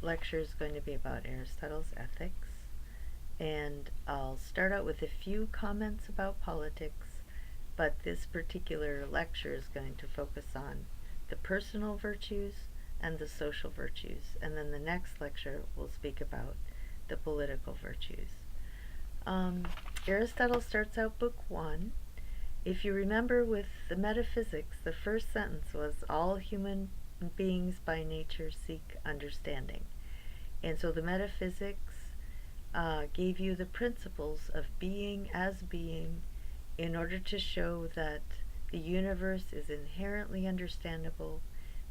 lecture is going to be about Aristotle's ethics, and I'll start out with a few comments about politics, but this particular lecture is going to focus on the personal virtues and the social virtues, and then the next lecture will speak about the political virtues. Um, Aristotle starts out book one. If you remember with the metaphysics, the first sentence was all human beings by nature seek understanding. And so the metaphysics gave you the principles of being as being in order to show that the universe is inherently understandable.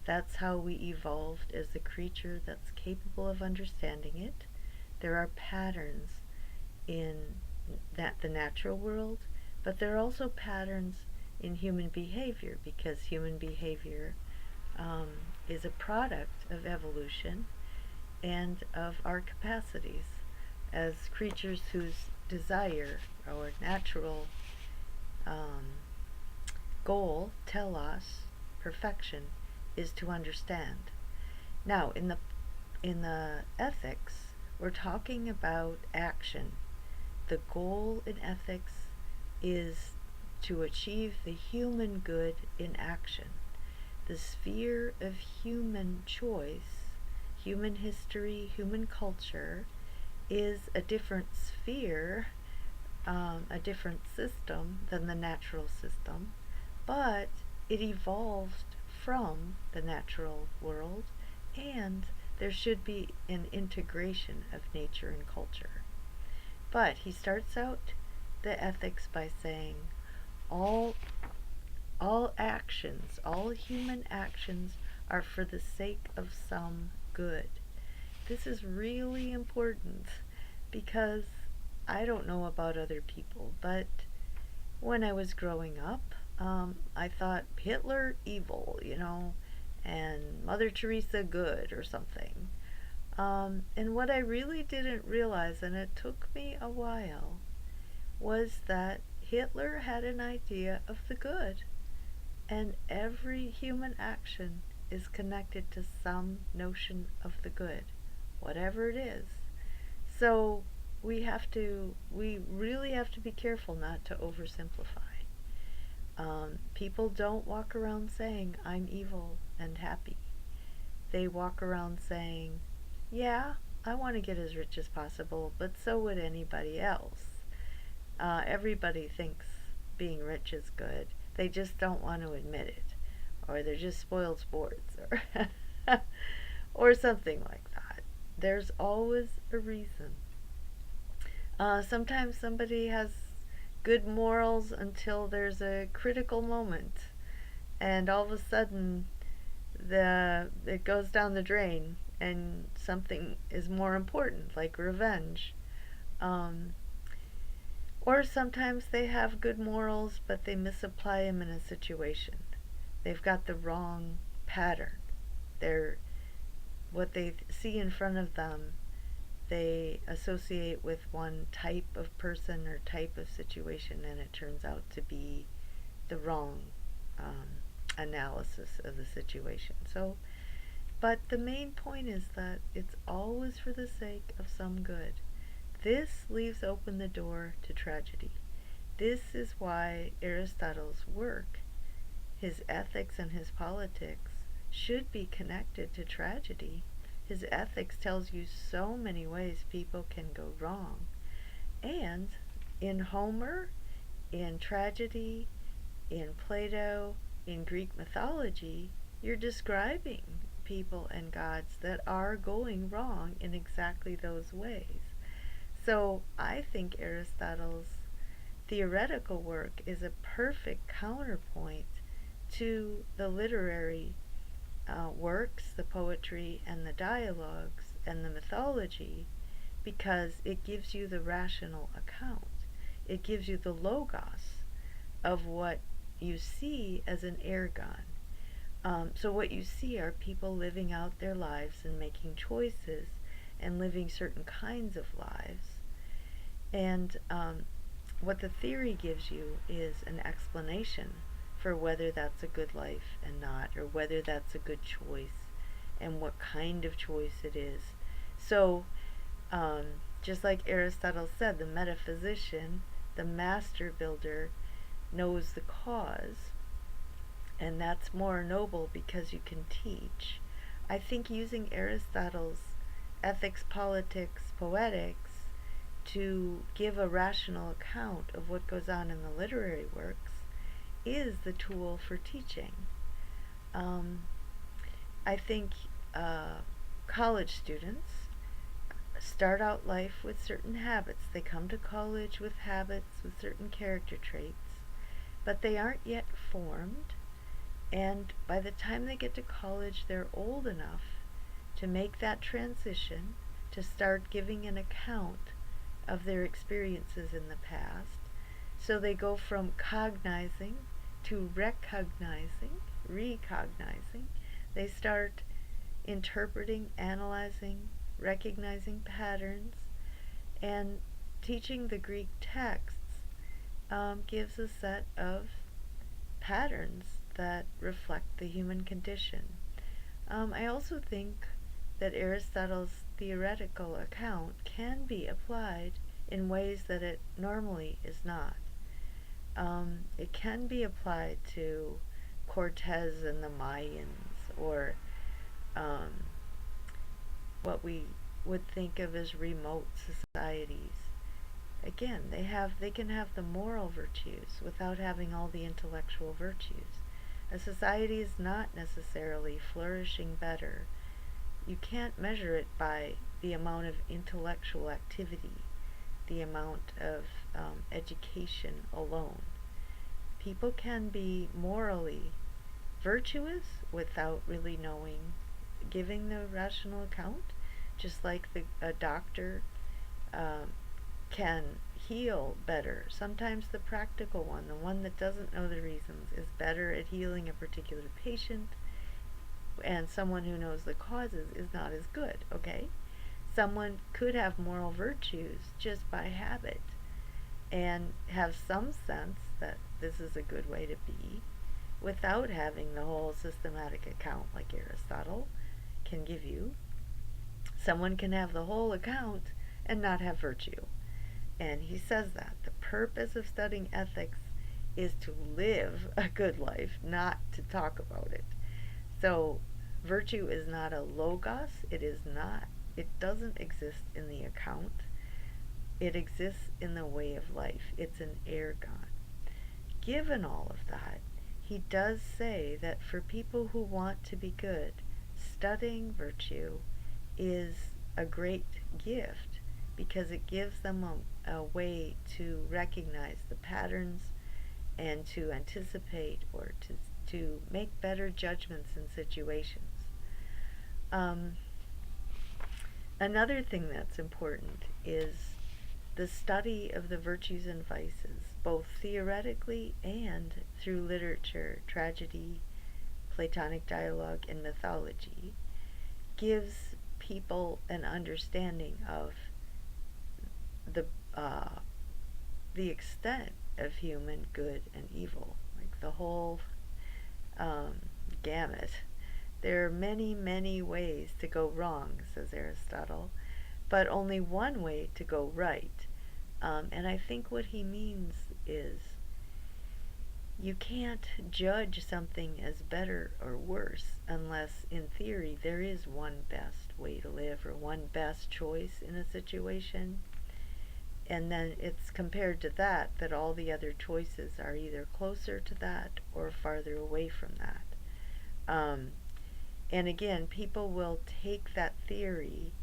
That's how we evolved as a creature that's capable of understanding it. There are patterns in the natural world, but there are also patterns in human behavior because human behavior um, is a product of evolution and of our capacities as creatures whose desire or natural um, goal, telos, perfection, is to understand. Now, in the ethics, we're talking about action. The goal in ethics is to achieve the human good in action. The sphere of human choice, human history, human culture is a different sphere, a different system than the natural system, but it evolved from the natural world, and there should be an integration of nature and culture. But he starts out the ethics by saying all all actions, all human actions are for the sake of some good. This is really important because I don't know about other people, but when I was growing up, I thought Hitler evil, and Mother Teresa good or something. And what I really didn't realize, and it took me a while, was that Hitler had an idea of the good, and every human action is connected to some notion of the good, whatever it is. So we really have to be careful not to oversimplify. People don't walk around saying, I'm evil and happy. They walk around saying, yeah, I want to get as rich as possible, but so would anybody else. Everybody thinks being rich is good. They just don't want to admit it. Or they're just spoiled sports or, or something like that. There's always a reason. Sometimes somebody has good morals until there's a critical moment, and all of a sudden it goes down the drain, and something is more important, like revenge. Um, or sometimes they have good morals, but they misapply them in a situation. They've got the wrong pattern. They're what they see in front of them they associate with one type of person or type of situation, and it turns out to be the wrong analysis of the situation. So, but the main point is that it's always for the sake of some good. This leaves open the door to tragedy. This is why Aristotle's work, his ethics and his politics, should be connected to tragedy. His ethics tells you so many ways people can go wrong. And in Homer, in tragedy, in Plato, in Greek mythology, you're describing people and gods that are going wrong in exactly those ways. So I think Aristotle's theoretical work is a perfect counterpoint to the literary works, the poetry and the dialogues and the mythology, because it gives you the rational account. It gives you the logos of what you see as an ergon. So what you see are people living out their lives and making choices and living certain kinds of lives. And what the theory gives you is an explanation for whether that's a good life and not, or whether that's a good choice and what kind of choice it is, So, um, just like Aristotle said, the metaphysician, the master builder, knows the cause, and that's more noble because you can teach. I think using Aristotle's ethics, politics, poetics to give a rational account of what goes on in the literary works is the tool for teaching. Um, I think college students start out life with certain habits. They come to college with habits, with certain character traits, but they aren't yet formed. And by the time they get to college, they're old enough to make that transition, to start giving an account of their experiences in the past. So they go from cognizing to recognizing. They start interpreting, analyzing, recognizing patterns, and teaching the Greek texts gives a set of patterns that reflect the human condition. I also think that Aristotle's theoretical account can be applied in ways that it normally is not. It can be applied to Cortez and the Mayans, or um, what we would think of as remote societies. Again, they can have the moral virtues without having all the intellectual virtues. A society is not necessarily flourishing better. You can't measure it by the amount of intellectual activity, the amount of education alone. People can be morally virtuous without really knowing, giving the rational account, just like a doctor um, can heal better. Sometimes the practical one, the one that doesn't know the reasons, is better at healing a particular patient, and someone who knows the causes is not as good, okay? Someone could have moral virtues just by habit and have some sense that this is a good way to be without having the whole systematic account like Aristotle can give you. Someone can have the whole account and not have virtue. And he says that the purpose of studying ethics is to live a good life, not to talk about it. So, virtue is not a logos, it doesn't exist in the account. It exists in the way of life. It's an ergon. Given all of that, he does say that for people who want to be good, studying virtue is a great gift because it gives them a way to recognize the patterns and to anticipate or to make better judgments in situations. Um, Another thing that's important is the study of the virtues and vices, both theoretically and through literature, tragedy, Platonic dialogue, and mythology, gives people an understanding of the uh, the extent of human good and evil, like the whole um, gamut. There are many, many ways to go wrong, says Aristotle, but only one way to go right. And I think what he means is you can't judge something as better or worse unless, in theory, there is one best way to live or one best choice in a situation. And then it's compared to that all the other choices are either closer to that or farther away from that. Um, and again, people will take that theory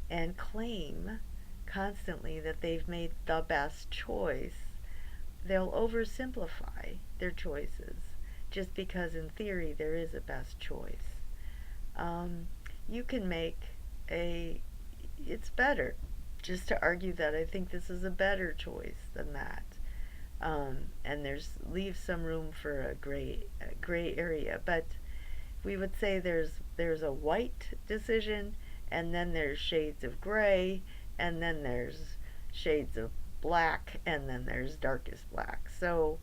and claim constantly that they've made the best choice. They'll oversimplify their choices just because in theory there is a best choice. Um, you can make it's better just to argue that I think this is a better choice than that. And leaves some room for a gray area. But we would say there's a white decision, and then there's shades of gray, and then there's shades of black, and then there's darkest black. So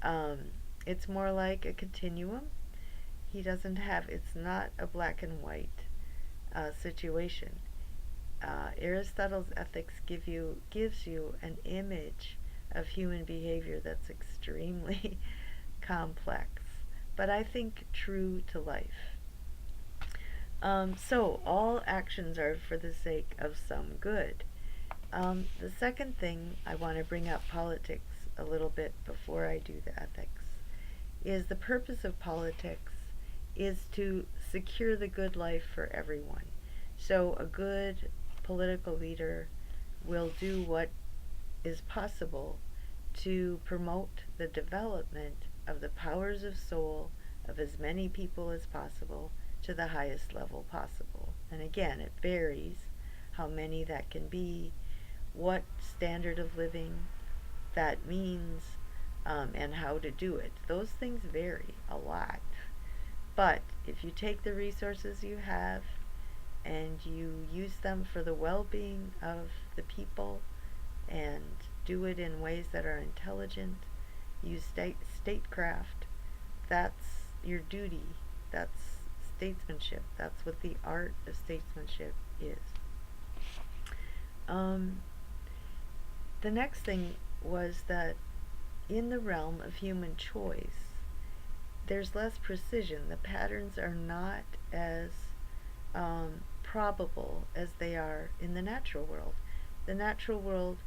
um, it's more like a continuum. It's not a black and white situation. Aristotle's ethics gives you an image of human behavior that's extremely complex, but I think true to life. So all actions are for the sake of some good. The second thing I want to bring up politics a little bit before I do the ethics is the purpose of politics is to secure the good life for everyone. So a good political leader will do what is possible to promote the development of the powers of soul of as many people as possible to the highest level possible. And again, it varies how many that can be, what standard of living that means, and how to do it. Those things vary a lot. But if you take the resources you have and you use them for the well being of the people and do it in ways that are intelligent, use statecraft, that's your duty. That's statesmanship. That's what the art of statesmanship is. Um, the next thing was that in the realm of human choice, there's less precision. The patterns are not as probable as they are in the natural world. The natural world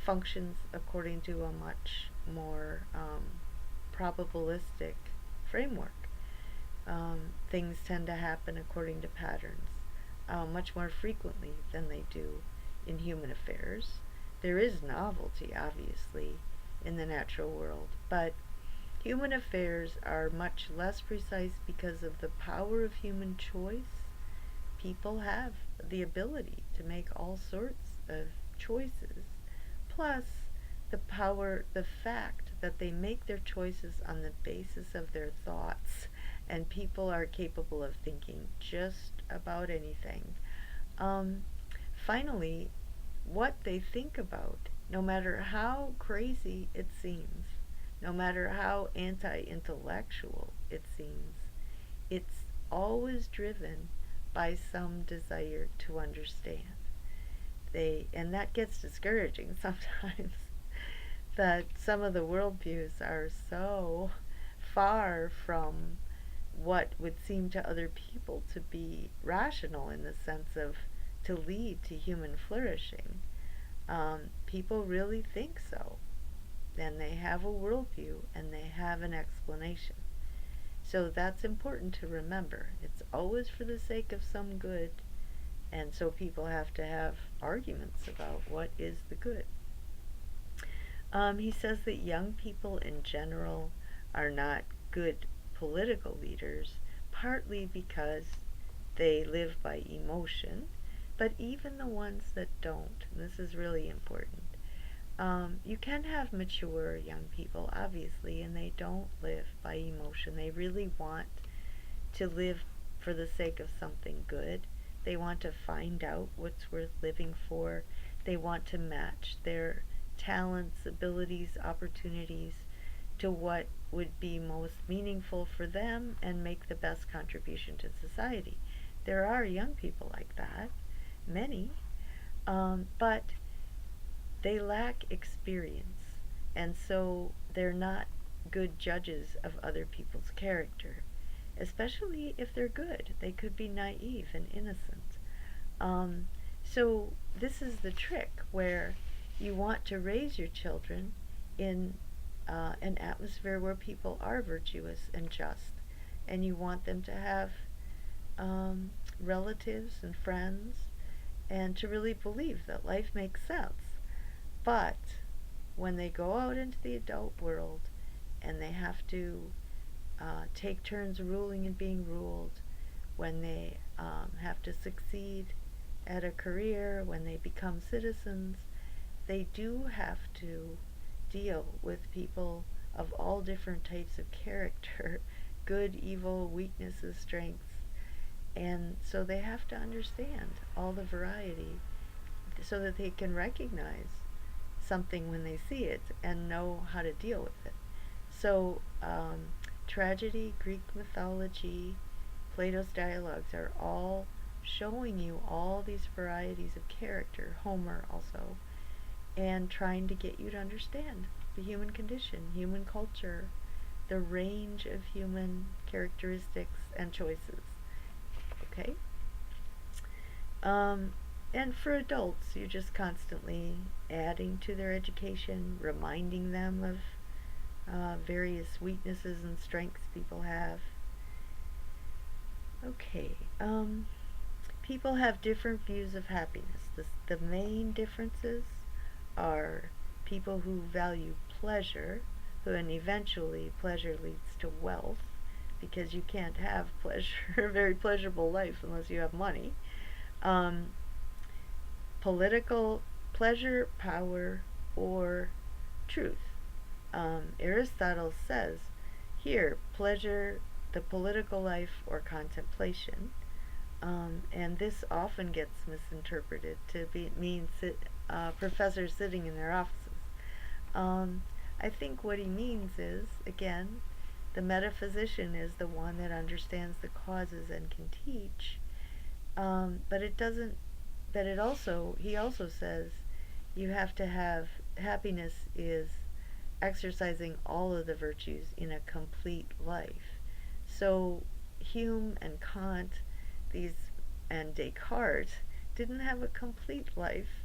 functions according to a much more probabilistic framework. Things tend to happen according to patterns much more frequently than they do in human affairs. There is novelty, obviously, in the natural world, but human affairs are much less precise because of the power of human choice. People have the ability to make all sorts of choices. Plus, the fact that they make their choices on the basis of their thoughts, and people are capable of thinking just about anything. Um, Finally, what they think about, no matter how crazy it seems, no matter how anti intellectual it seems, it's always driven by some desire to understand. And that gets discouraging sometimes, that some of the worldviews are so far from what would seem to other people to be rational in the sense of to lead to human flourishing. People really think so, and they have a worldview and they have an explanation. So that's important to remember. It's always for the sake of some good, and so people have to have arguments about what is the good. He says that young people in general are not good political leaders, partly because they live by emotion, but even the ones that don't, and this is really important, you can have mature young people, obviously, and they don't live by emotion. They really want to live for the sake of something good. They want to find out what's worth living for. They want to match their talents, abilities, opportunities to what would be most meaningful for them and make the best contribution to society. There are young people like that, many, but they lack experience, and so they're not good judges of other people's character, especially if they're good. They could be naive and innocent. Um, so, this is the trick where you want to raise your children in an atmosphere where people are virtuous and just, and you want them to have relatives and friends and to really believe that life makes sense. But when they go out into the adult world and they have to take turns ruling and being ruled, when they have to succeed at a career, when they become citizens, they do have to deal with people of all different types of character good, evil, weaknesses, strengths. And so they have to understand all the variety so that they can recognize something when they see it and know how to deal with it. So, tragedy, Greek mythology, Plato's dialogues are all showing you all these varieties of character, Homer also, and trying to get you to understand the human condition, human culture, the range of human characteristics and choices. Okay? Um, and for adults, you're just constantly adding to their education, reminding them of various weaknesses and strengths people have. Okay, people have different views of happiness. The main differences are people who value pleasure, and eventually pleasure leads to wealth, because you can't have pleasure, a very pleasurable life, unless you have money. Um, Political pleasure, power, or truth. Aristotle says here, pleasure, the political life, or contemplation. And this often gets misinterpreted to mean professors sitting in their offices. Um, I think what he means is, again, the metaphysician is the one that understands the causes and can teach. But it doesn't. But it also, he also says, you have to have happiness is exercising all of the virtues in a complete life. So Hume and Kant, these and Descartes didn't have a complete life,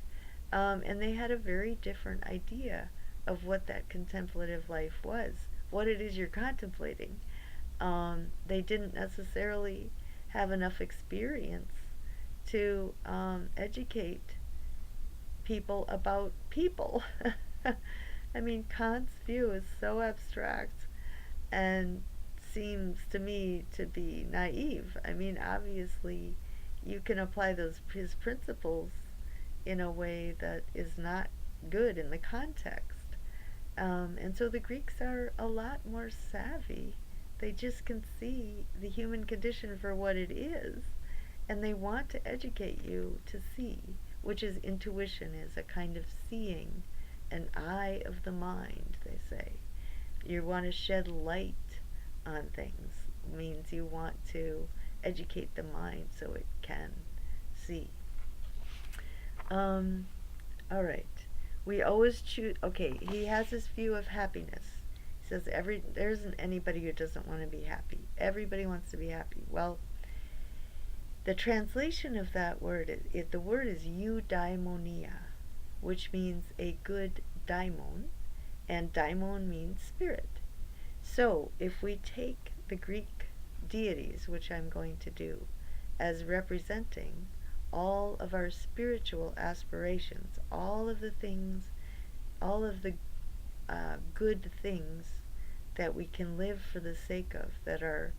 and they had a very different idea of what that contemplative life was, what it is you're contemplating. They didn't necessarily have enough experience to educate people about people. I mean, Kant's view is so abstract and seems to me to be naive. I mean, obviously, you can apply his principles in a way that is not good in the context. And so the Greeks are a lot more savvy. They just can see the human condition for what it is, and they want to educate you to see, which is intuition, is a kind of seeing, an eye of the mind, they say. You want to shed light on things, means you want to educate the mind so it can see. All right. We always choose. Okay, he has this view of happiness. He says there isn't anybody who doesn't want to be happy. Everybody wants to be happy. Well, the translation of that word, the word is eudaimonia, which means a good daimon, and daimon means spirit. So, if we take the Greek deities, which I'm going to do, as representing all of our spiritual aspirations, all of the things, all of the good things that we can live for the sake of, that are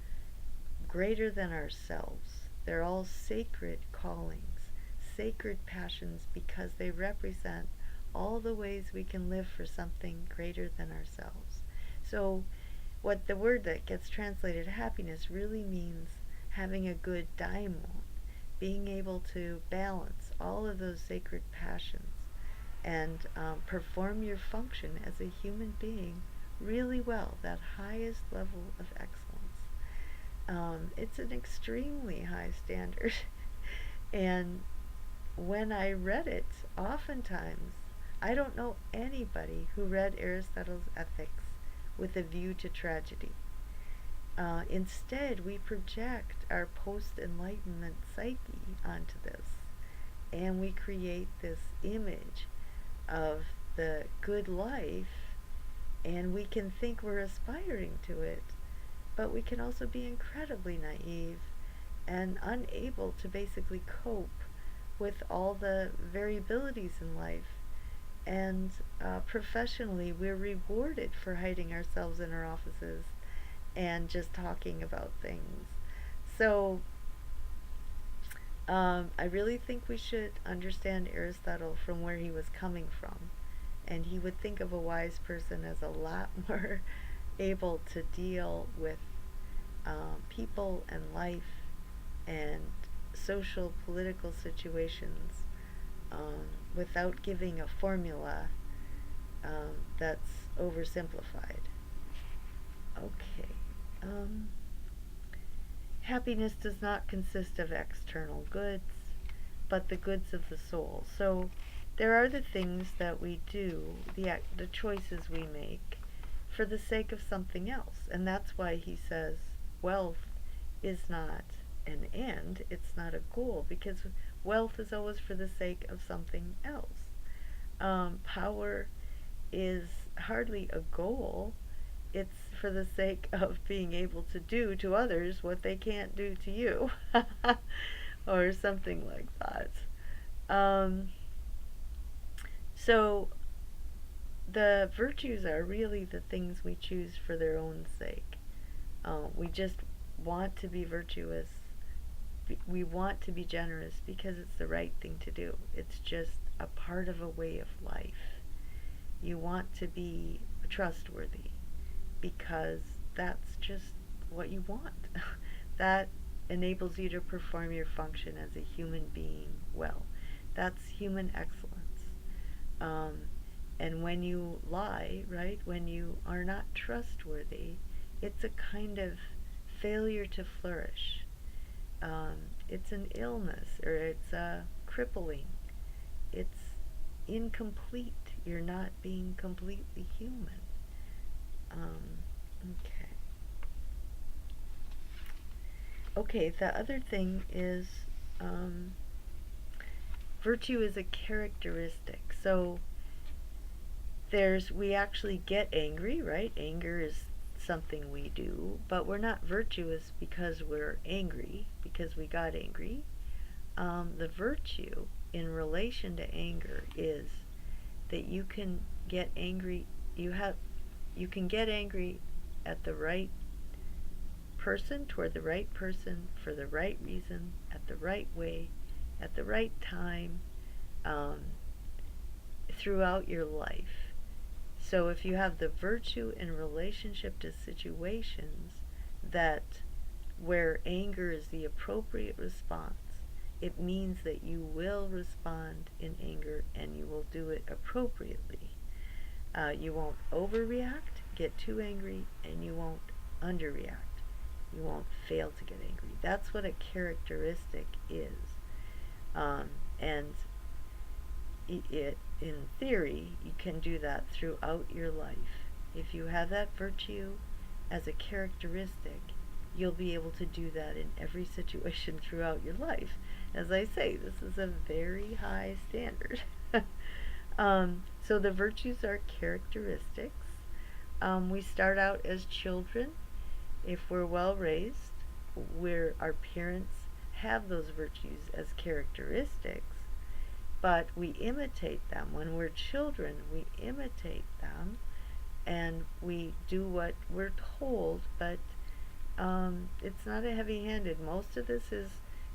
greater than ourselves. They're all sacred callings, sacred passions, because they represent all the ways we can live for something greater than ourselves. So, what the word that gets translated happiness really means having a good daimon, being able to balance all of those sacred passions and perform your function as a human being really well, that highest level of excellence. It's an extremely high standard. And when I read it, oftentimes, I don't know anybody who read Aristotle's Ethics with a view to tragedy. Instead, we project our post-enlightenment psyche onto this, and we create this image of the good life, and we can think we're aspiring to it, but we can also be incredibly naive and unable to basically cope with all the variabilities in life. And professionally, we're rewarded for hiding ourselves in our offices and just talking about things. So, I really think we should understand Aristotle from where he was coming from. And he would think of a wise person as a lot more able to deal with people and life and social, political situations without giving a formula that's oversimplified. Okay. happiness does not consist of external goods, but the goods of the soul. So there are the things that we do, the choices we make for the sake of something else. And that's why he says wealth is not an end, it's not a goal, because wealth is always for the sake of something else. Power is hardly a goal, it's for the sake of being able to do to others what they can't do to you, or something like that. Um, so the virtues are really the things we choose for their own sake. We just want to be virtuous. We want to be generous because it's the right thing to do. It's just a part of a way of life. You want to be trustworthy because that's just what you want. That enables you to perform your function as a human being well. That's human excellence. Um, and when you lie, right, when you are not trustworthy, it's a kind of failure to flourish. It's an illness, or it's crippling. It's incomplete. You're not being completely human. Okay. Okay, the other thing is um, virtue is a characteristic. So we actually get angry, right? Anger is something we do, but we're not virtuous because we're angry, because we got angry. The virtue in relation to anger is that you can get angry. You can get angry at the right person, toward the right person, for the right reason, at the right way, at the right time, um, throughout your life. So if you have the virtue in relationship to situations that where anger is the appropriate response, it means that you will respond in anger and you will do it appropriately. You won't overreact, get too angry, and you won't underreact. You won't fail to get angry. That's what a characteristic is. And in theory, you can do that throughout your life. If you have that virtue as a characteristic, you'll be able to do that in every situation throughout your life. As I say, this is a very high standard. So the virtues are characteristics. We start out as children. If we're well raised, where our parents have those virtues as characteristics, but we imitate them. When we're children, we imitate them and we do what we're told, but it's not a heavy-handed. Most of this is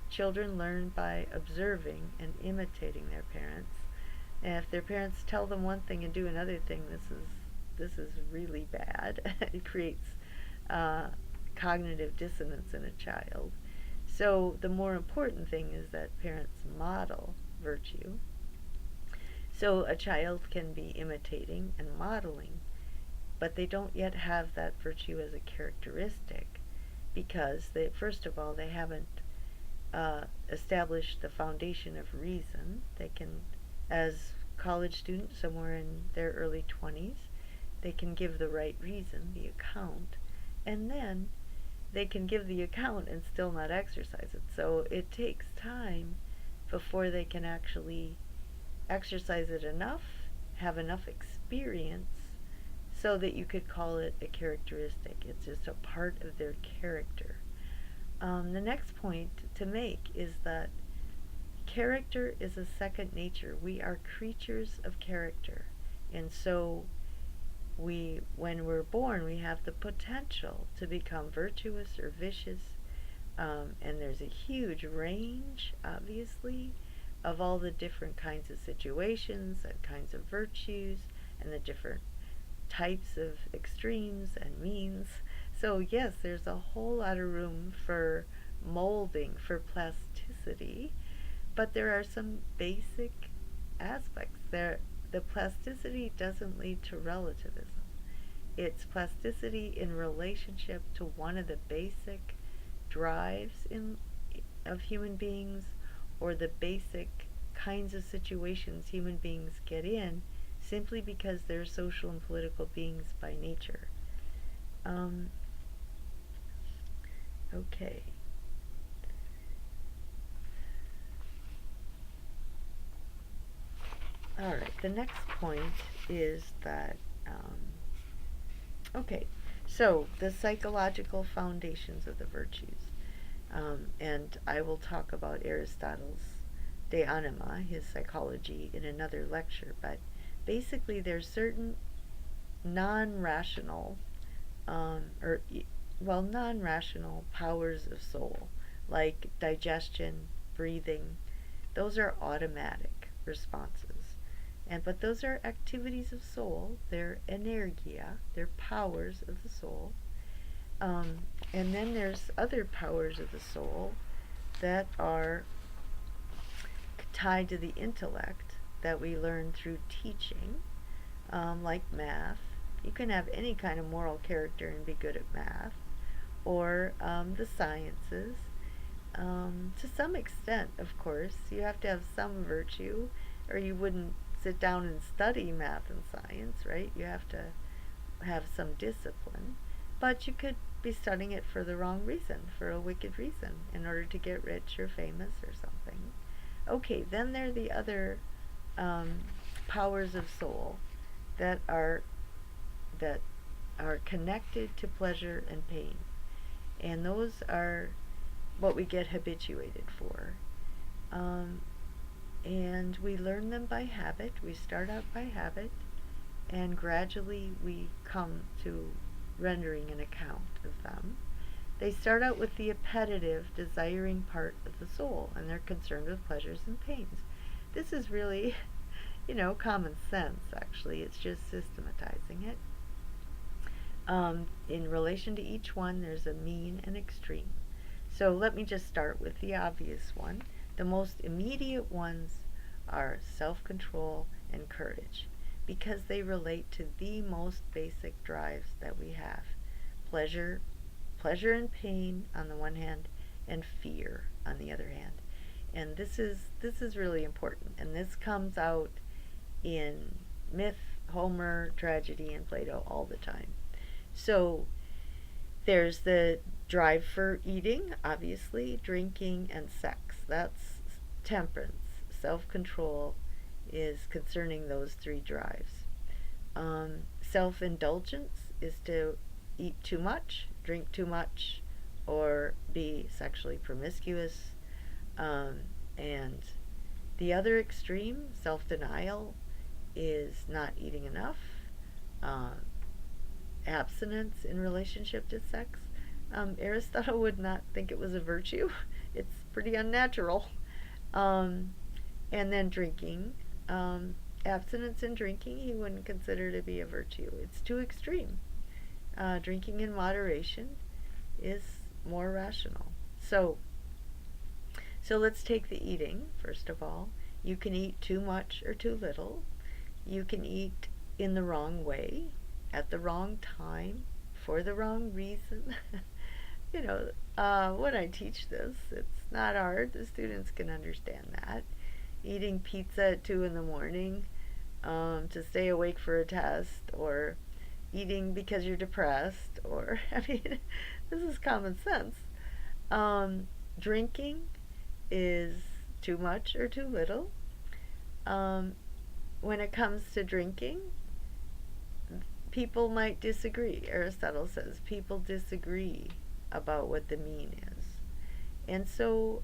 children learn by observing and imitating their parents. And if their parents tell them one thing and do another thing, this is really bad. It creates cognitive dissonance in a child. So the more important thing is that parents model virtue. So a child can be imitating and modeling, but they don't yet have that virtue as a characteristic because first of all, they haven't established the foundation of reason. They can, as college students somewhere in their early 20s, they can give the right reason, the account, and then they can give the account and still not exercise it. So it takes time before they can actually exercise it enough, have enough experience, so that you could call it a characteristic. It's just a part of their character. The next point to make is that character is a second nature. We are creatures of character. And so when we're born, we have the potential to become virtuous or vicious. And there's a huge range, obviously, of all the different kinds of situations and kinds of virtues and the different types of extremes and means. So yes, there's a whole lot of room for molding, for plasticity, but there are some basic aspects there. The plasticity doesn't lead to relativism. It's plasticity in relationship to one of the basic drives of human beings or the basic kinds of situations human beings get in simply because they're social and political beings by nature. Um, okay. All right. The next point is that, okay, so the psychological foundations of the virtues. And I will talk about Aristotle's De Anima, his psychology, in another lecture. But basically, there's certain non-rational, or well, non-rational powers of soul, like digestion, breathing. Those are automatic responses. But those are activities of soul. They're energia. They're powers of the soul. Um, and then there's other powers of the soul that are tied to the intellect that we learn through teaching, like math. You can have any kind of moral character and be good at math, or the sciences. To some extent, of course, you have to have some virtue, or you wouldn't sit down and study math and science, right? You have to have some discipline. But you could be studying it for the wrong reason, for a wicked reason, in order to get rich or famous or something. Okay, then there are the other um, powers of soul that are that are connected to pleasure and pain, and those are what we get habituated for. Um, and we learn them by habit. We start out by habit, and gradually we come to rendering an account of them. They start out with the appetitive, desiring part of the soul, and they're concerned with pleasures and pains. This is really, common sense, actually. It's just systematizing it. In relation to each one, there's a mean and extreme. So let me just start with the obvious one. The most immediate ones are self-control and courage, because they relate to the most basic drives that we have. Pleasure, pleasure and pain on the one hand, and fear on the other hand. And this is really important. And this comes out in myth, Homer, tragedy, and Plato all the time. So there's the drive for eating, obviously, drinking, and sex. That's temperance. Self-control is concerning those three drives. Self-indulgence is to eat too much, drink too much, or be sexually promiscuous. And the other extreme, self-denial, is not eating enough. Abstinence in relationship to sex. Aristotle would not think it was a virtue. It's pretty unnatural. Um, and then drinking. Abstinence in drinking he wouldn't consider to be a virtue. It's too extreme. Drinking in moderation is more rational. So let's take the eating, first of all. You can eat too much or too little. You can eat in the wrong way, at the wrong time, for the wrong reason. When I teach this, it's not hard. The students can understand that. Eating pizza at 2 in the morning to stay awake for a test, or eating because you're depressed, or, this is common sense. Drinking is too much or too little. When it comes to drinking, people might disagree. Aristotle says people disagree about what the mean is. And so,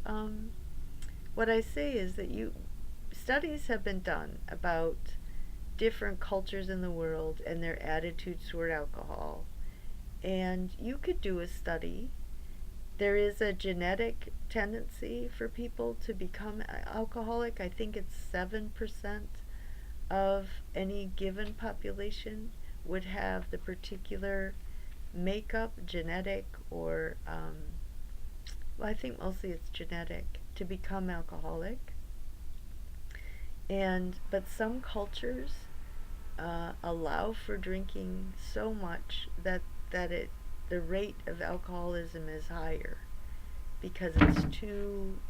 what I say is that studies have been done about different cultures in the world and their attitudes toward alcohol. And you could do a study. There is a genetic tendency for people to become alcoholic. I think it's 7% of any given population would have the particular makeup, genetic, or well, I think mostly it's genetic, to become alcoholic. But some cultures allow for drinking so much that the rate of alcoholism is higher. because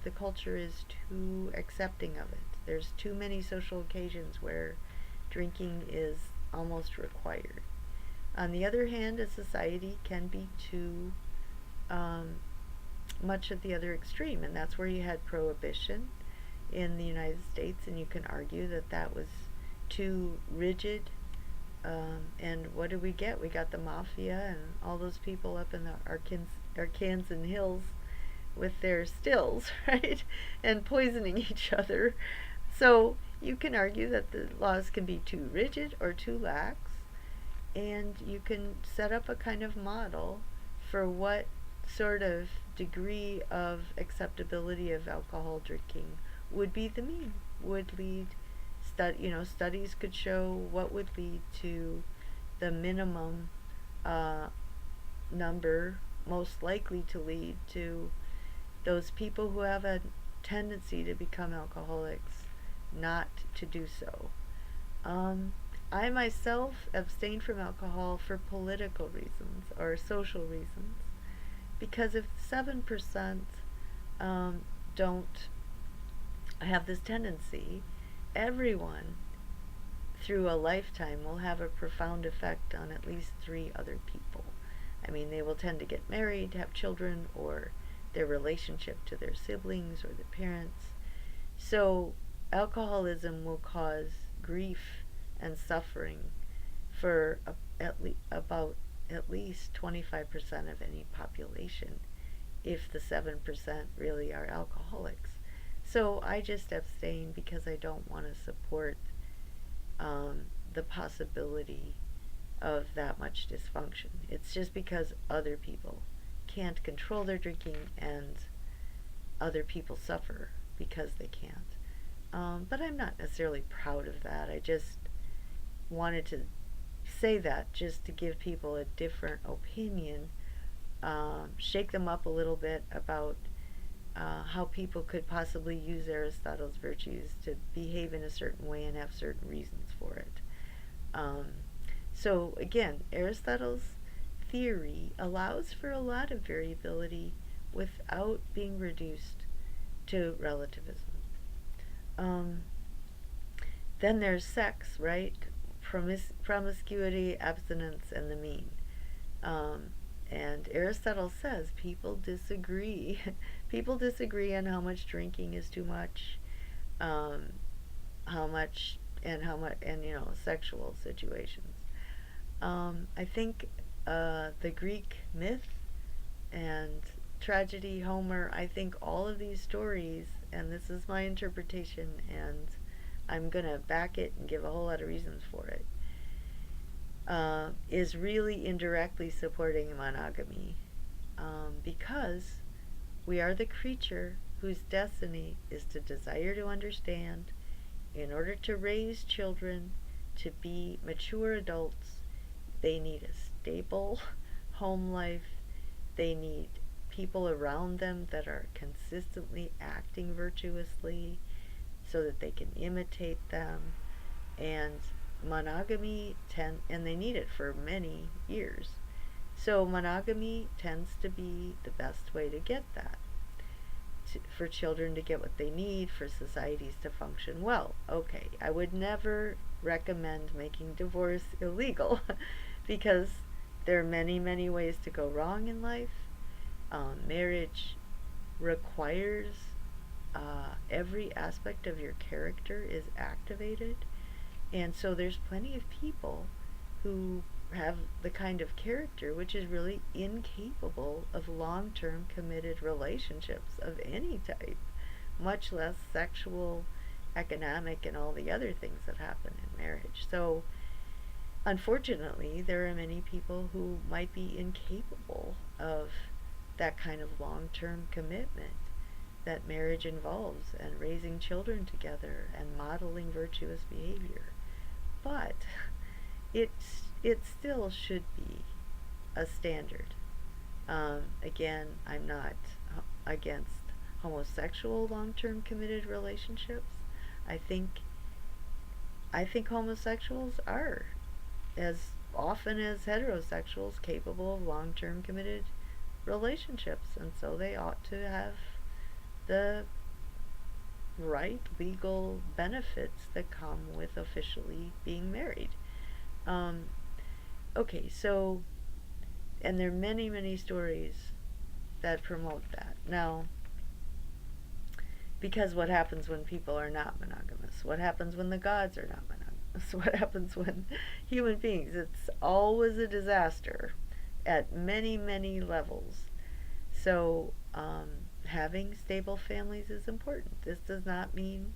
the culture is too accepting of it. There's too many social occasions where drinking is almost required. On the other hand, a society can be too um, much at the other extreme, and that's where you had prohibition in the United States, and you can argue that that was too rigid. And what did we get? We got the mafia and all those people up in the Arkansan hills with their stills, right? And poisoning each other. So you can argue that the laws can be too rigid or too lax, and you can set up a kind of model for what sort of degree of acceptability of alcohol drinking would be the mean, would lead, studies could show what would lead to the minimum uh, number most likely to lead to those people who have a tendency to become alcoholics not to do so. Um, I myself abstain from alcohol for political reasons or social reasons because if 7% don't have this tendency, everyone through a lifetime will have a profound effect on at least three other people. I mean, they will tend to get married, have children, or their relationship to their siblings or their parents. So, alcoholism will cause grief and suffering for about at least 25% of any population if the 7% really are alcoholics. So I just abstain because I don't want to support the possibility of that much dysfunction. It's just because other people can't control their drinking and other people suffer because they can't. But I'm not necessarily proud of that. I just wanted to say that just to give people a different opinion, shake them up a little bit about how people could possibly use Aristotle's virtues to behave in a certain way and have certain reasons for it. Um, so, again, Aristotle's theory allows for a lot of variability without being reduced to relativism. Um, then there's sex, right? Promiscuity, abstinence, and the mean. Um, and Aristotle says people disagree. People disagree on how much drinking is too much, um, and sexual situations. I think the Greek myth and tragedy, Homer, I think all of these stories, and this is my interpretation, and I'm going to back it and give a whole lot of reasons for it, is really indirectly supporting monogamy because we are the creature whose destiny is to desire to understand in order to raise children to be mature adults. They need a stable home life. They need people around them that are consistently acting virtuously so that they can imitate them. And and they need it for many years. So monogamy tends to be the best way to get that. For children to get what they need, for societies to function well. Okay, I would never recommend making divorce illegal because there are many, many ways to go wrong in life. Marriage requires every aspect of your character is activated, and so there's plenty of people who have the kind of character which is really incapable of long-term committed relationships of any type, much less sexual, economic, and all the other things that happen in marriage. So, unfortunately, there are many people who might be incapable of that kind of long-term commitment that marriage involves, and raising children together and modeling virtuous behavior. But it still should be a standard. Again, I'm not against homosexual long-term committed relationships. I think I think homosexuals are as often as heterosexuals capable of long-term committed relationships, and so they ought to have the right legal benefits that come with officially being married. Um, okay, so, and there are many, many stories that promote that. Now, because what happens when people are not monogamous? What happens when the gods are not monogamous? What happens when human beings? It's always a disaster at many, many levels. So, having stable families is important. This does not mean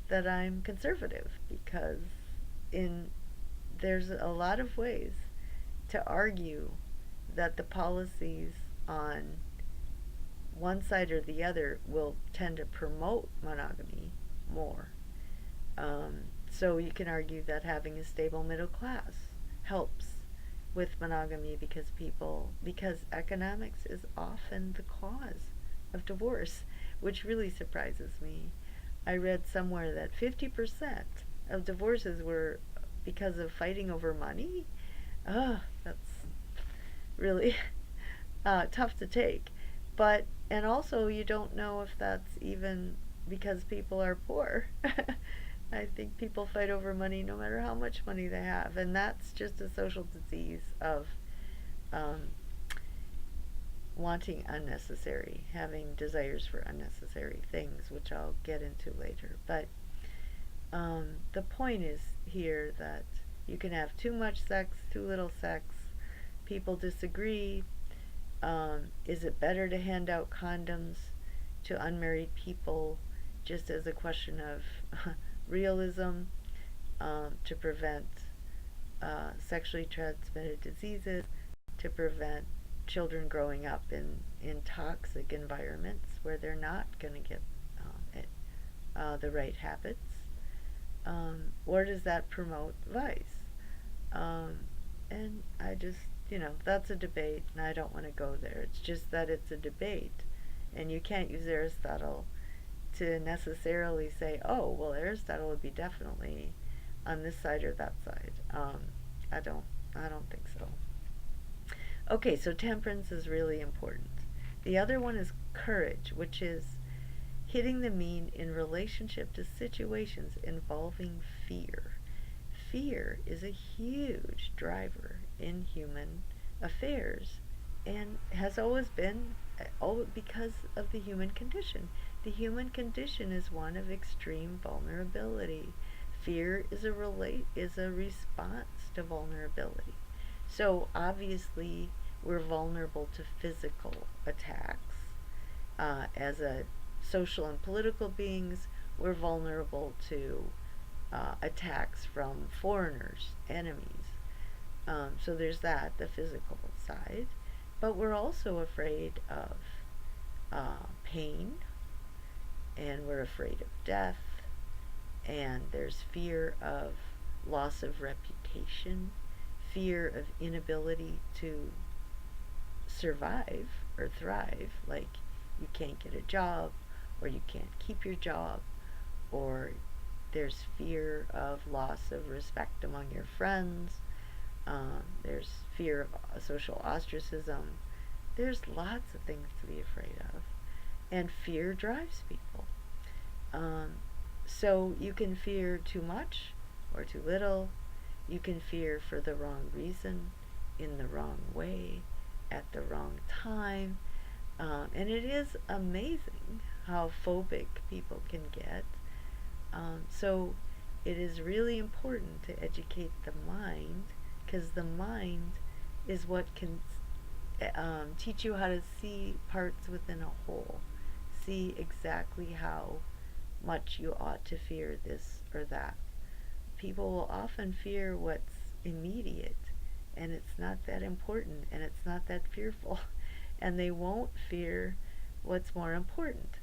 that I'm conservative, because in there's a lot of ways to argue that the policies on one side or the other will tend to promote monogamy more. Um, so you can argue that having a stable middle class helps with monogamy, because economics is often the cause of divorce, which really surprises me. I read somewhere that 50% of divorces were because of fighting over money. That's really tough to take. But, and also, you don't know if that's even because people are poor. I think people fight over money no matter how much money they have, and that's just a social disease of um, wanting unnecessary, having desires for unnecessary things, which I'll get into later. But the point is here that you can have too much sex, too little sex. People disagree. Is it better to hand out condoms to unmarried people just as a question of realism, to prevent sexually transmitted diseases, to prevent children growing up in toxic environments where they're not going to get the right habits? Or does that promote vice? And I just, that's a debate, and I don't want to go there. It's just that it's a debate, and you can't use Aristotle to necessarily say, oh, well, Aristotle would be definitely on this side or that side. I don't, I don't think so. Okay, so temperance is really important. The other one is courage, which is hitting the mean in relationship to situations involving fear. Fear is a huge driver in human affairs, and has always been, because of the human condition. The human condition is one of extreme vulnerability. Fear is a response to vulnerability. So obviously we're vulnerable to physical attacks. As a social and political beings, we're vulnerable to attacks from foreigners, enemies. So there's that, the physical side. But we're also afraid of pain, and we're afraid of death, and there's fear of loss of reputation, fear of inability to survive or thrive, like you can't get a job, or you can't keep your job, or there's fear of loss of respect among your friends. There's fear of social ostracism. There's lots of things to be afraid of, and fear drives people. Um, so you can fear too much or too little. You can fear for the wrong reason, in the wrong way, at the wrong time. And it is amazing how phobic people can get. So it is really important to educate the mind, because the mind is what can teach you how to see parts within a whole, see exactly how much you ought to fear this or that. People will often fear what's immediate, and it's not that important, and it's not that fearful, and they won't fear what's more important.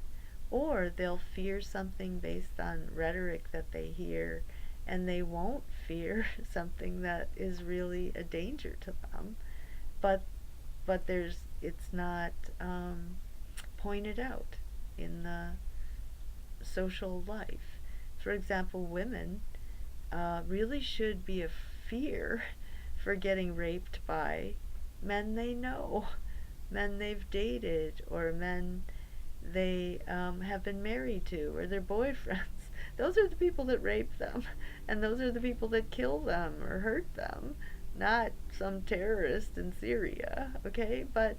Or they'll fear something based on rhetoric that they hear, and they won't fear something that is really a danger to them. But it's not pointed out in the social life. For example, women really should be a fear for getting raped by men they know. men they've dated, or men they have been married to, or their boyfriends. Those are the people that rape them, and those are the people that kill them or hurt them, not some terrorist in Syria, okay? But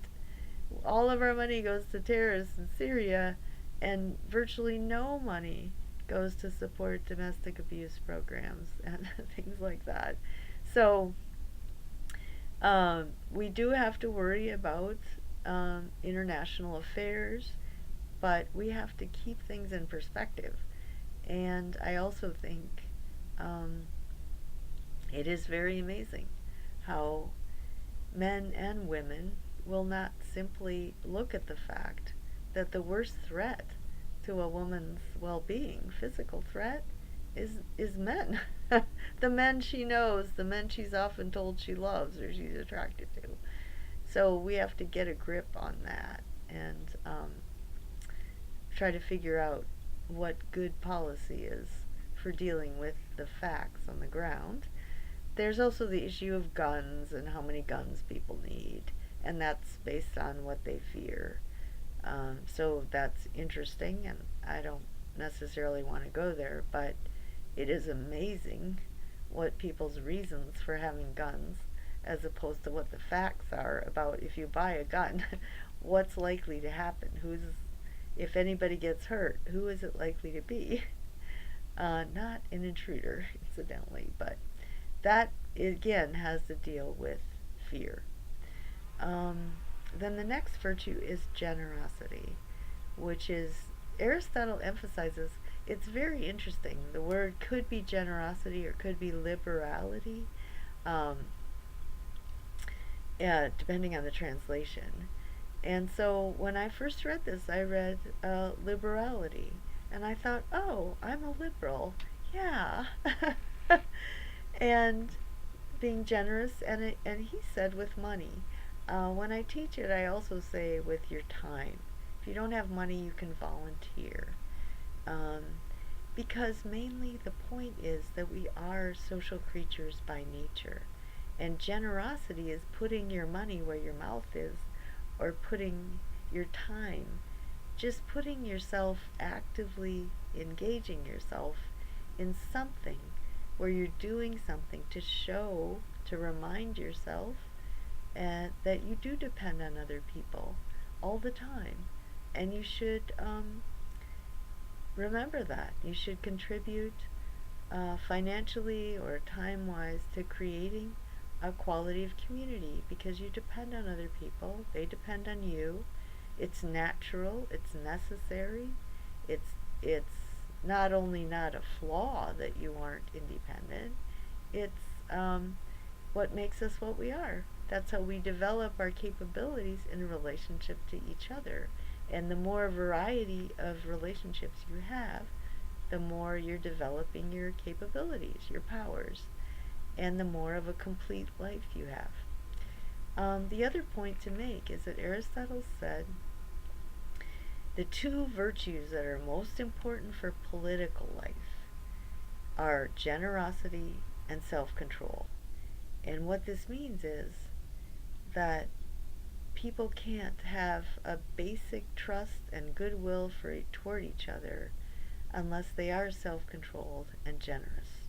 all of our money goes to terrorists in Syria, and virtually no money goes to support domestic abuse programs and things like that. So we do have to worry about international affairs, but we have to keep things in perspective. And I also think um, it is very amazing how men and women will not simply look at the fact that the worst threat to a woman's well-being, physical threat, is men. The men she knows, the men she's often told she loves or she's attracted to. So we have to get a grip on that and try to figure out what good policy is for dealing with the facts on the ground. There's also the issue of guns and how many guns people need, and that's based on what they fear. So that's interesting, and I don't necessarily want to go there, but it is amazing what people's reasons for having guns, as opposed to what the facts are about if you buy a gun, what's likely to happen, if anybody gets hurt, who is it likely to be? Not an intruder, incidentally, but that again has to deal with fear. Um, then the next virtue is generosity, which is, Aristotle emphasizes, it's very interesting. The word could be generosity or could be liberality, um, depending on the translation. And so when I first read this, I read liberality. And I thought, oh, I'm a liberal. Yeah. And being generous, and he said with money. When I teach it, I also say with your time. If you don't have money, you can volunteer. Um, because mainly the point is that we are social creatures by nature. And generosity is putting your money where your mouth is, or putting your time, just putting yourself, actively engaging yourself in something where you're doing something to show, to remind yourself that you do depend on other people all the time. And you should remember that. You should contribute financially or time wise to creating a quality of community, because you depend on other people, they depend on you. It's natural, it's necessary. It's not only not a flaw that you aren't independent, it's what makes us what we are. That's how we develop our capabilities in relationship to each other. And the more variety of relationships you have, the more you're developing your capabilities, your powers, and the more of a complete life you have. The other point to make is that Aristotle said the two virtues that are most important for political life are generosity and self-control. And what this means is that people can't have a basic trust and goodwill toward each other unless they are self-controlled and generous.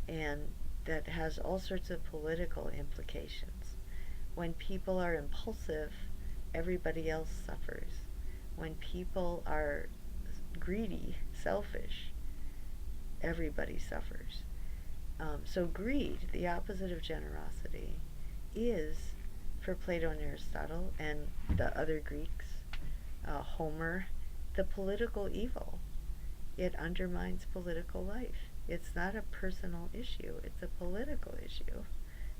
And that has all sorts of political implications. When people are impulsive, everybody else suffers. When people are greedy, selfish, everybody suffers. So greed, the opposite of generosity, is, for Plato and Aristotle and the other Greeks, Homer, the political evil. It undermines political life. It's not a personal issue, it's a political issue.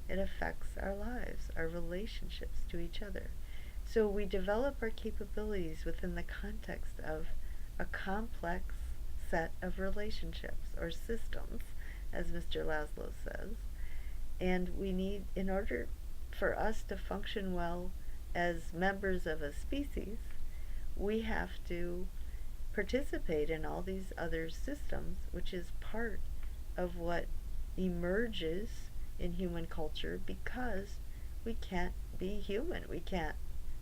It affects our lives, our relationships to each other. So we develop our capabilities within the context of a complex set of relationships or systems, as Mr. Laszlo says. And we need, in order for us to function well as members of a species, we have to participate in all these other systems, which is part of what emerges in human culture, because we can't be human. We can't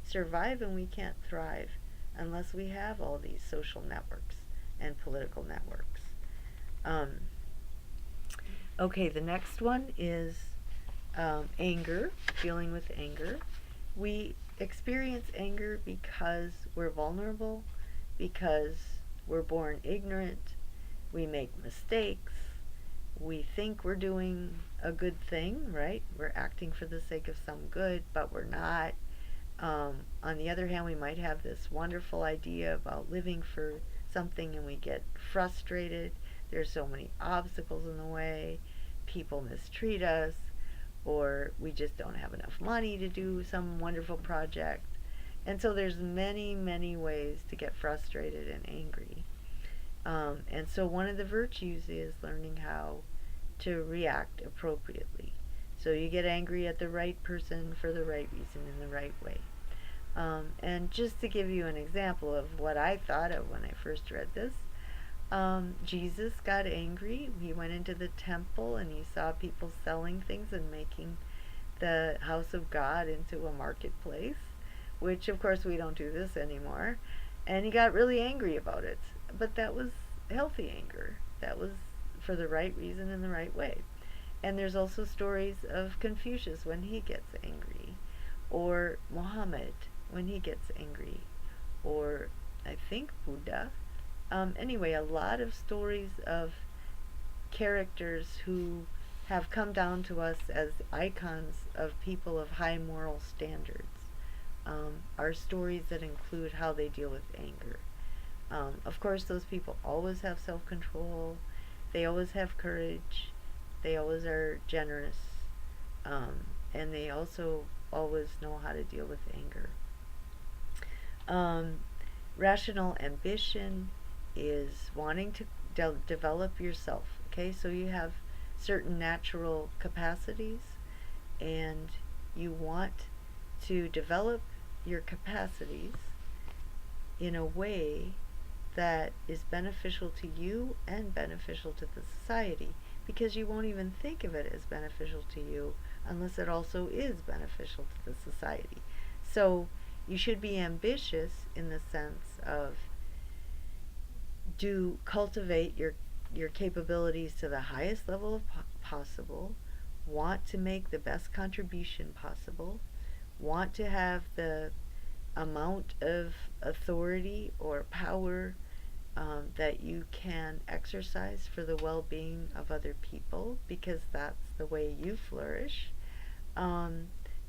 survive and we can't thrive unless we have all these social networks and political networks. Um, okay, the next one is anger, dealing with anger. We experience anger because we're vulnerable, because we're born ignorant, we make mistakes, we think we're doing a good thing, right? We're acting for the sake of some good, but we're not. On the other hand, we might have this wonderful idea about living for something and we get frustrated. There's so many obstacles in the way. People mistreat us, or we just don't have enough money to do some wonderful project. And so there's many, many ways to get frustrated and angry. And so one of the virtues is learning how to react appropriately. So you get angry at the right person for the right reason in the right way. And just to give you an example of what I thought of when I first read this, Jesus got angry. He went into the temple and he saw people selling things and making the house of God into a marketplace, which of course we don't do this anymore. And he got really angry about it. But that was healthy anger. That was for the right reason in the right way. And there's also stories of Confucius when he gets angry, or Muhammad when he gets angry, or I think Buddha. Anyway, a lot of stories of characters who have come down to us as icons of people of high moral standards are stories that include how they deal with anger. Of course, those people always have self-control, they always have courage, they always are generous, and they also always know how to deal with anger. Um, Rational ambition is wanting to develop yourself. Okay, so you have certain natural capacities and you want to develop your capacities in a way that is beneficial to you and beneficial to the society, because you won't even think of it as beneficial to you unless it also is beneficial to the society. So you should be ambitious in the sense of do cultivate your capabilities to the highest level of possible, want to make the best contribution possible, want to have the amount of authority or power that you can exercise for the well-being of other people, because that's the way you flourish.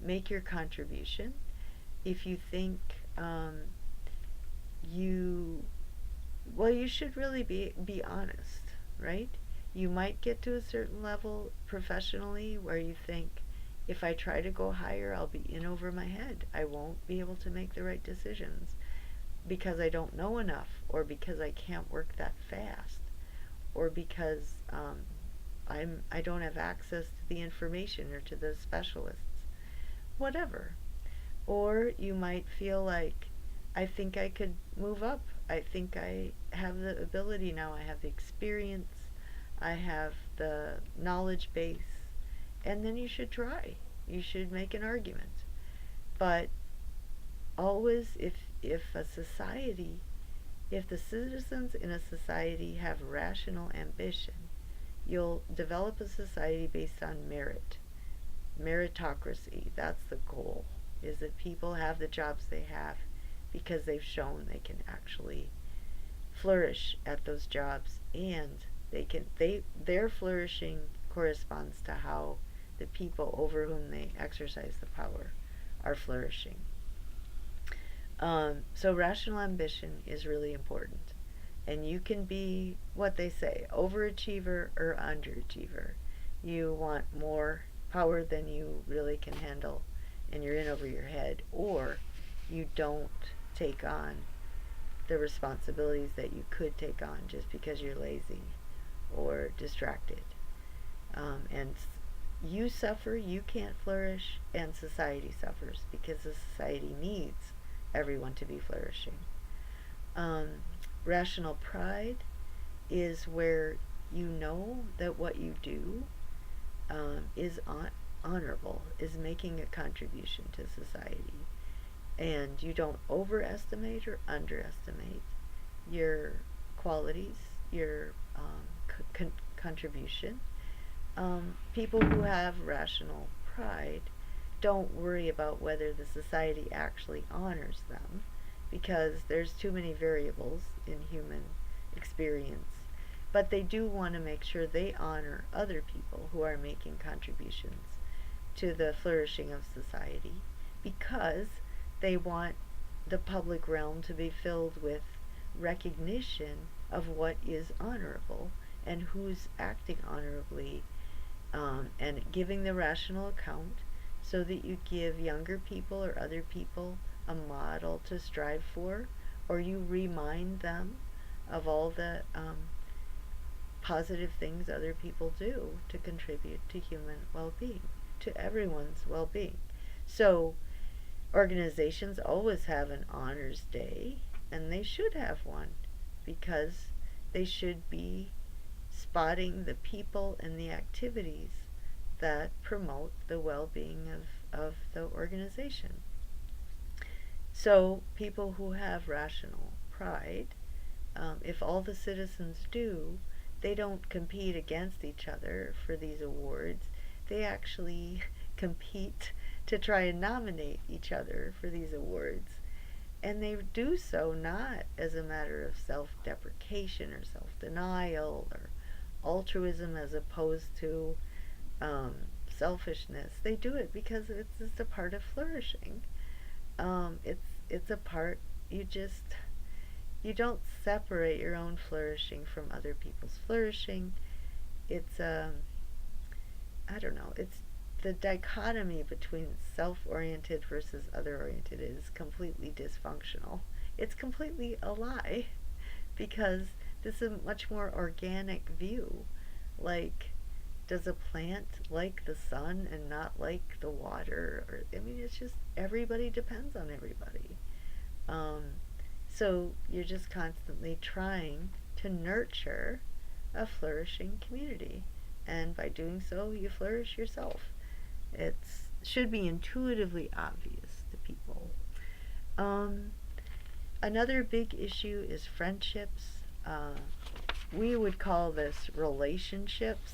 Make your contribution. If you think you well, you should really be honest, right? You might get to a certain level professionally where you think, if I try to go higher, I'll be in over my head. I won't be able to make the right decisions because I don't know enough, or because I can't work that fast, or because I don't have access to the information or to the specialists, whatever. Or you might feel like, I think I could move up. I think I have the ability now. I have the experience. I have the knowledge base. And then you should try. You should make an argument. But always, if a society, if the citizens in a society have rational ambition, you'll develop a society based on merit. Meritocracy, that's the goal, is that people have the jobs they have because they've shown they can actually flourish at those jobs, and their flourishing corresponds to how the people over whom they exercise the power are flourishing. So rational ambition is really important, and you can be what they say, overachiever or underachiever. You want more power than you really can handle and you're in over your head, or you don't take on the responsibilities that you could take on just because you're lazy or distracted. And you suffer, you can't flourish, and society suffers because the society needs everyone to be flourishing. Rational pride is where you know that what you do is honorable, is making a contribution to society. and you don't overestimate or underestimate your qualities, your contribution. People who have rational pride don't worry about whether the society actually honors them because there's too many variables in human experience. But they do want to make sure they honor other people who are making contributions to the flourishing of society because they want the public realm to be filled with recognition of what is honorable and who's acting honorably, and giving the rational account so that you give younger people or other people a model to strive for, or you remind them of all the positive things other people do to contribute to human well-being, to everyone's well-being. So organizations always have an honors day, and they should have one because they should be spotting the people and the activities that promote the well-being of the organization. So people who have rational pride, if all the citizens do, they don't compete against each other for these awards. They actually compete to try and nominate each other for these awards. And they do so not as a matter of self-deprecation or self-denial or altruism as opposed to selfishness. They do it because it's just a part of flourishing. It's a part, you don't separate your own flourishing from other people's flourishing. It's I don't know. It's the dichotomy between self-oriented versus other-oriented is completely dysfunctional. It's completely a lie because this is a much more organic view. Like, does a plant like the sun and not like the water? Or, I mean, it's just everybody depends on everybody. So you're just constantly trying to nurture a flourishing community, and by doing so, you flourish yourself. It should be intuitively obvious to people. Um, Another big issue is friendships. We would call this relationships.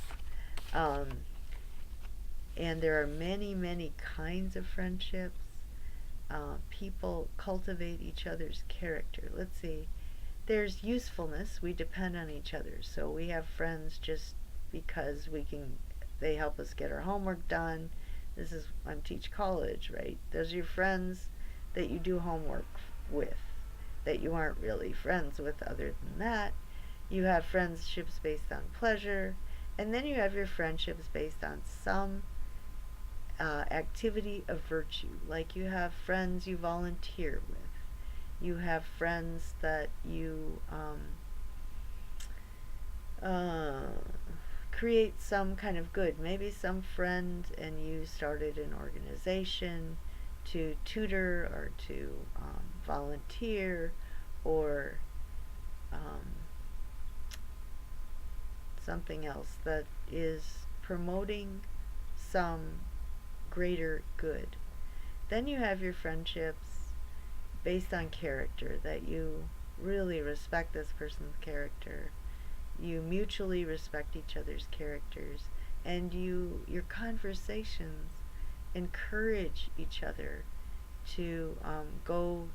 Um, and there are many, many kinds of friendships. People cultivate each other's character. Let's see. There's usefulness. We depend on each other. So we have friends just because they help us get our homework done. I'm teach college, right? Those are your friends that you do homework with, that you aren't really friends with other than that. You have friendships based on pleasure, and then you have your friendships based on some activity of virtue. Like you have friends you volunteer with. You have friends that you create some kind of good. Maybe some friend and you started an organization to tutor or to volunteer or something else that is promoting some greater good. Then you have your friendships based on character, that you really respect this person's character. You mutually respect each other's characters, and your conversations encourage each other to go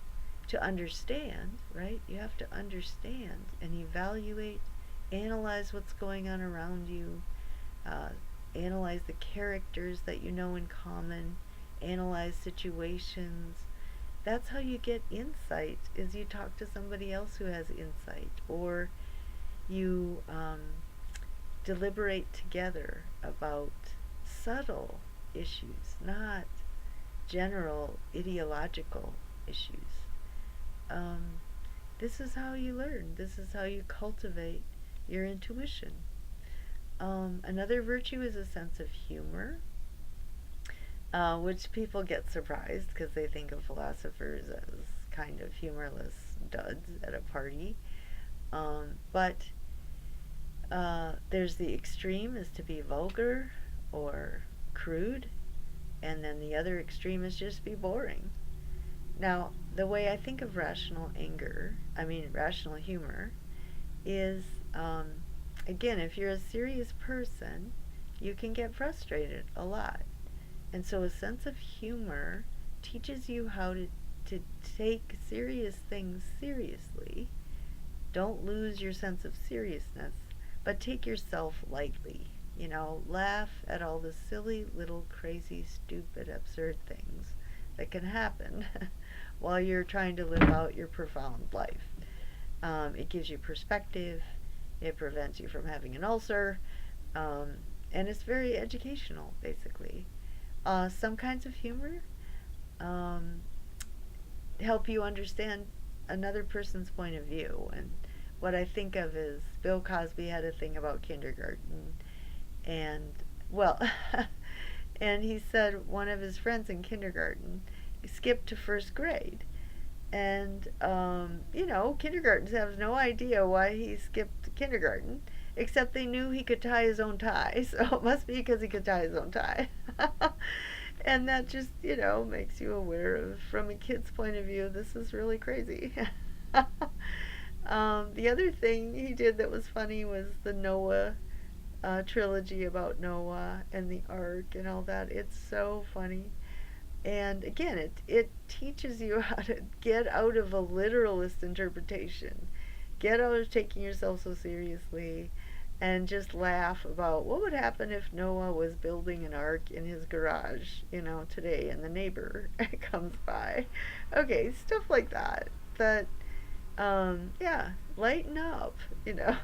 to understand, right? You have to understand and evaluate, analyze what's going on around you, analyze the characters that you know in common, analyze situations. That's how you get insight, is you talk to somebody else who has insight, or you deliberate together about subtle issues, not general ideological issues. This is how you learn. This is how you cultivate your intuition. Another virtue is a sense of humor, which people get surprised because they think of philosophers as kind of humorless duds at a party. But there's the extreme is to be vulgar or crude, and then the other extreme is just be boring. Now, the way I think of rational humor, is again, if you're a serious person, you can get frustrated a lot. And so a sense of humor teaches you how to take serious things seriously. Don't lose your sense of seriousness, but take yourself lightly. Laugh at all the silly, little, crazy, stupid, absurd things that can happen while you're trying to live out your profound life. It gives you perspective, it prevents you from having an ulcer, um, and it's very educational, basically. Some kinds of humor um, help you understand another person's point of view. And what I think of is Bill Cosby had a thing about kindergarten, and well, and he said one of his friends in kindergarten skipped to first grade. And, kindergartens have no idea why he skipped kindergarten, except they knew he could tie his own tie. So it must be because he could tie his own tie. And that just, makes you aware of, from a kid's point of view, this is really crazy. The other thing he did that was funny was the Noah trilogy about Noah and the ark and all that. It's so funny. And again, it teaches you how to get out of a literalist interpretation, get out of taking yourself so seriously, and just laugh about what would happen if Noah was building an ark in his garage, today, and the neighbor comes by. Okay, stuff like that. Yeah, lighten up, you know.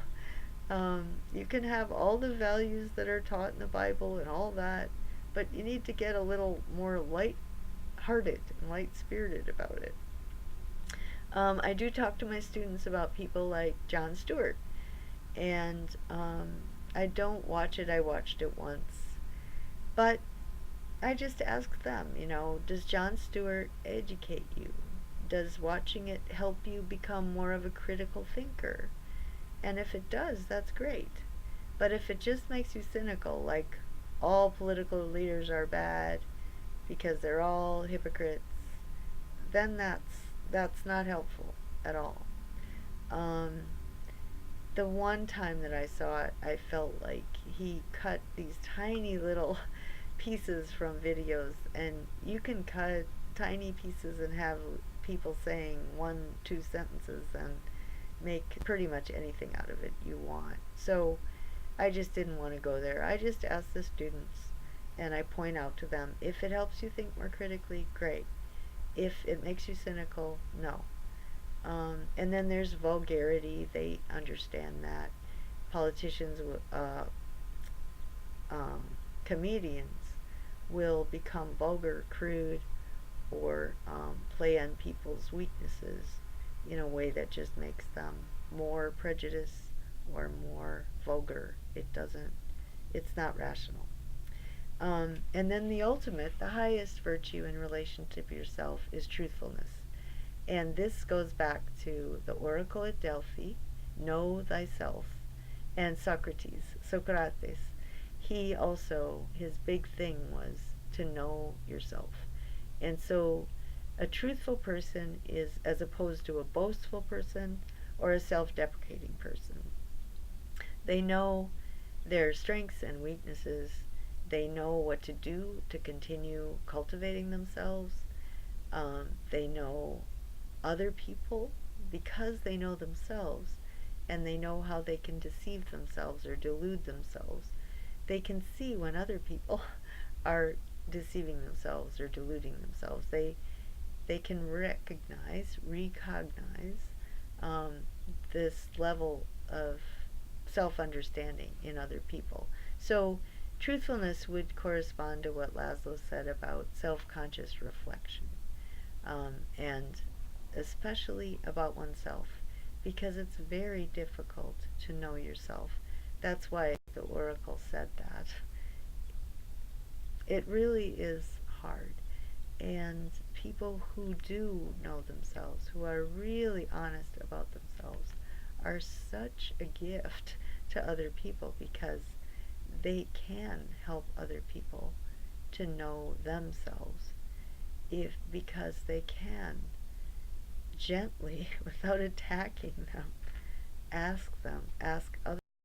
You can have all the values that are taught in the Bible and all that, but you need to get a little more light-hearted and light-spirited about it. I do talk to my students about people like Jon Stewart, and I don't watch it. I watched it once, but I just ask them, does Jon Stewart educate you? Does watching it help you become more of a critical thinker? And if it does, that's great. But if it just makes you cynical, like all political leaders are bad because they're all hypocrites, then that's not helpful at all. Um, the one time that I saw it, I felt like he cut these tiny little pieces from videos, and you can cut tiny pieces and have people saying one, two sentences and make pretty much anything out of it you want. So I just didn't want to go there. I just ask the students and I point out to them, if it helps you think more critically, great. If it makes you cynical, no. And then there's vulgarity. They understand that. Politicians, um, comedians will become vulgar, crude, or play on people's weaknesses in a way that just makes them more prejudiced or more vulgar. It's not rational. And then the ultimate, the highest virtue in relationship to yourself is truthfulness. And this goes back to the oracle at Delphi, know thyself, and Socrates. He also, his big thing was to know yourself. And so a truthful person is as opposed to a boastful person or a self deprecating person. They know their strengths and weaknesses. They know what to do to continue cultivating themselves. They know other people because they know themselves, and they know how they can deceive themselves or delude themselves. They can see when other people are deceiving themselves or deluding themselves. They can recognize this level of self-understanding in other people. So truthfulness would correspond to what Laszlo said about self-conscious reflection, and especially about oneself, because it's very difficult to know yourself. That's why the oracle said that. It really is hard. And people who do know themselves, who are really honest about themselves, are such a gift to other people because they can help other people to know themselves. if because they can gently, without attacking them, ask other